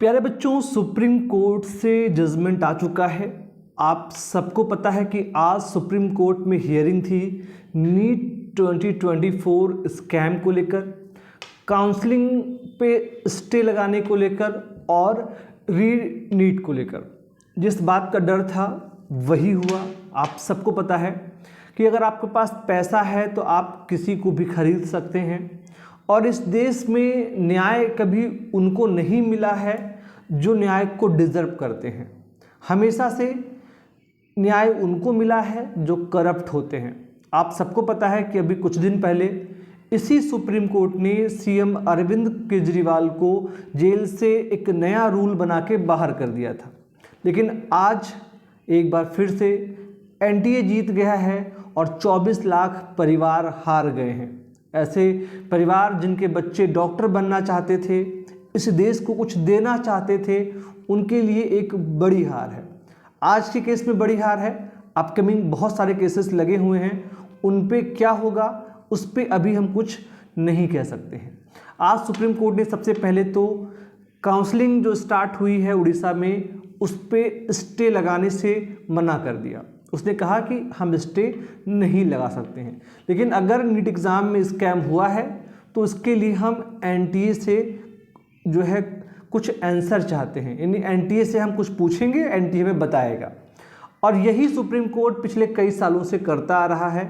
प्यारे बच्चों, supreme court से जजमेंट आ चुका है। आप सबको पता है कि आज सुप्रीम कोर्ट में हियरिंग थी नीट 2024 स्कैम को लेकर, काउंसलिंग पे स्टे लगाने को लेकर और री नीट को लेकर। जिस बात का डर था वही हुआ। आप सबको पता है कि अगर आपके पास पैसा है तो आप किसी को भी खरीद सकते हैं, और इस देश में न्याय कभी उनको नहीं मिला है जो न्याय को डिज़र्व करते हैं। हमेशा से न्याय उनको मिला है जो करप्ट होते हैं। आप सबको पता है कि अभी कुछ दिन पहले इसी सुप्रीम कोर्ट ने सीएम अरविंद केजरीवाल को जेल से एक नया रूल बना के बाहर कर दिया था, लेकिन आज एक बार फिर से एनडीए जीत गया है और 24 लाख परिवार हार गए हैं। ऐसे परिवार जिनके बच्चे डॉक्टर बनना चाहते थे, इस देश को कुछ देना चाहते थे, उनके लिए एक बड़ी हार है। आज के केस में बड़ी हार है। अपकमिंग बहुत सारे केसेस लगे हुए हैं, उन पे क्या होगा उस पे अभी हम कुछ नहीं कह सकते हैं। आज सुप्रीम कोर्ट ने सबसे पहले तो काउंसलिंग जो स्टार्ट हुई है उड़ीसा में, उस पे स्टे लगाने से मना कर दिया। उसने कहा कि हम स्टे नहीं लगा सकते हैं, लेकिन अगर नीट एग्ज़ाम में स्कैम हुआ है तो इसके लिए हम एनटीए से जो है कुछ आंसर चाहते हैं, यानी एनटीए से हम कुछ पूछेंगे, एनटीए हमें बताएगा। और यही सुप्रीम कोर्ट पिछले कई सालों से करता आ रहा है।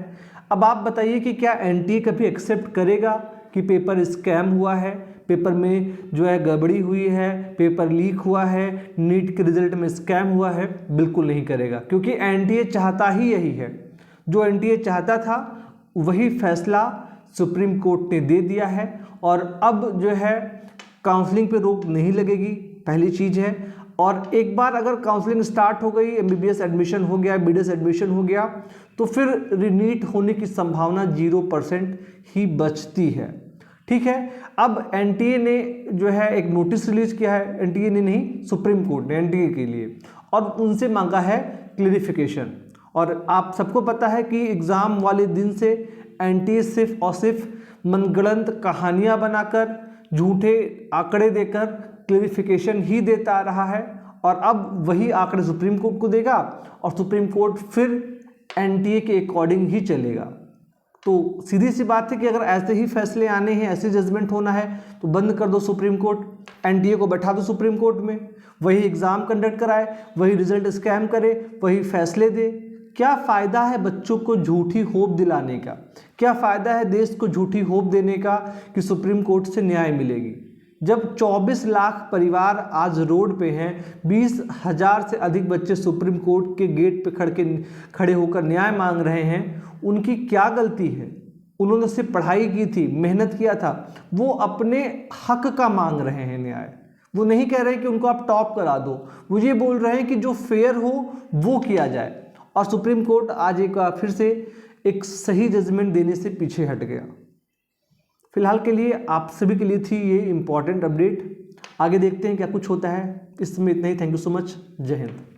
अब आप बताइए कि क्या एनटीए कभी एक्सेप्ट करेगा कि पेपर स्कैम हुआ है, पेपर में जो है गड़बड़ी हुई है, पेपर लीक हुआ है, नीट के रिजल्ट में स्कैम हुआ है? बिल्कुल नहीं करेगा, क्योंकि एनटीए चाहता ही यही है। जो एनटीए चाहता था वही फैसला सुप्रीम कोर्ट ने दे दिया है, और अब जो है काउंसलिंग पे रोक नहीं लगेगी, पहली चीज़ है। और एक बार अगर काउंसलिंग स्टार्ट हो गई, एमबीबीएस एडमिशन हो गया, बीडीएस एडमिशन हो गया, तो फिर रीनीट होने की संभावना 0% ही बचती है। ठीक है। अब एनटीए ने जो है एक नोटिस रिलीज किया है, एनटीए ने नहीं, सुप्रीम कोर्ट ने एनटीए के लिए, और उनसे मांगा है क्लेरिफिकेशन। और आप सबको पता है कि एग्ज़ाम वाले दिन से एनटीए सिर्फ और सिर्फ मनगढ़ंत कहानियाँ बनाकर, झूठे आंकड़े देकर क्लेरिफिकेशन ही देता आ रहा है, और अब वही आंकड़े सुप्रीम कोर्ट को देगा और सुप्रीम कोर्ट फिर एनटीए के अकॉर्डिंग ही चलेगा। तो सीधी सी बात है कि अगर ऐसे ही फैसले आने हैं, ऐसे जजमेंट होना है, तो बंद कर दो सुप्रीम कोर्ट, एनटीए को बैठा दो सुप्रीम कोर्ट में, वही एग्ज़ाम कंडक्ट कराए, वही रिजल्ट स्कैम करे, वही फैसले दे। क्या फ़ायदा है बच्चों को झूठी होप दिलाने का? क्या फ़ायदा है देश को झूठी होप देने का कि सुप्रीम कोर्ट से न्याय मिलेगी, जब 24 लाख परिवार आज रोड पे हैं, 20,000 से अधिक बच्चे सुप्रीम कोर्ट के गेट पे खड़े होकर न्याय मांग रहे हैं? उनकी क्या गलती है? उन्होंने सिर्फ पढ़ाई की थी, मेहनत किया था, वो अपने हक का मांग रहे हैं न्याय। वो नहीं कह रहे कि उनको आप टॉप करा दो, वो ये बोल रहे हैं कि जो फेयर हो वो किया जाए। और सुप्रीम कोर्ट आज एक बार फिर से एक सही जजमेंट देने से पीछे हट गया। फिलहाल के लिए आप सभी के लिए थी ये इम्पॉर्टेंट अपडेट। आगे देखते हैं क्या कुछ होता है। इस समय इतना ही। Thank you so much. जय हिंद।